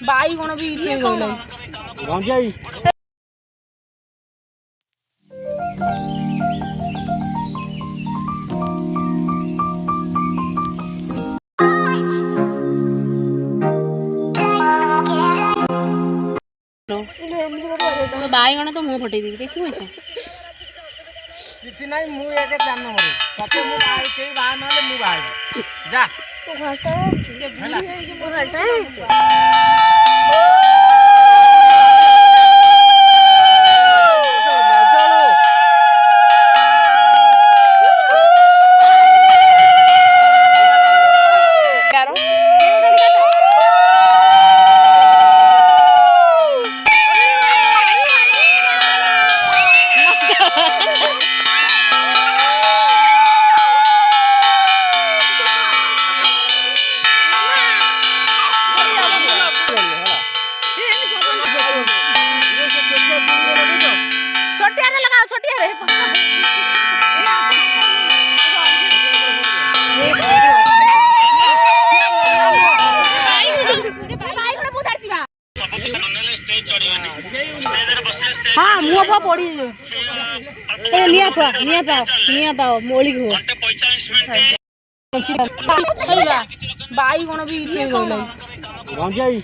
ବାଇଗଣ ବି ଇଏ ଗଞ୍ଜାଇ ବାଇଗଣ ତ ମୁଁ ଫଟେଇଦେବି ଦେଖିବୁ କିଛି ନାହିଁ। ମୁଁ ଏକ ଜାନ ମରେ ତତେ ମୁଁ କେହି ବାହା ନହେଲେ ମୁଁ ବାହା ଯା हाँ मुँह पड़ी निया पाओ मोली बाइगण भी गंजाई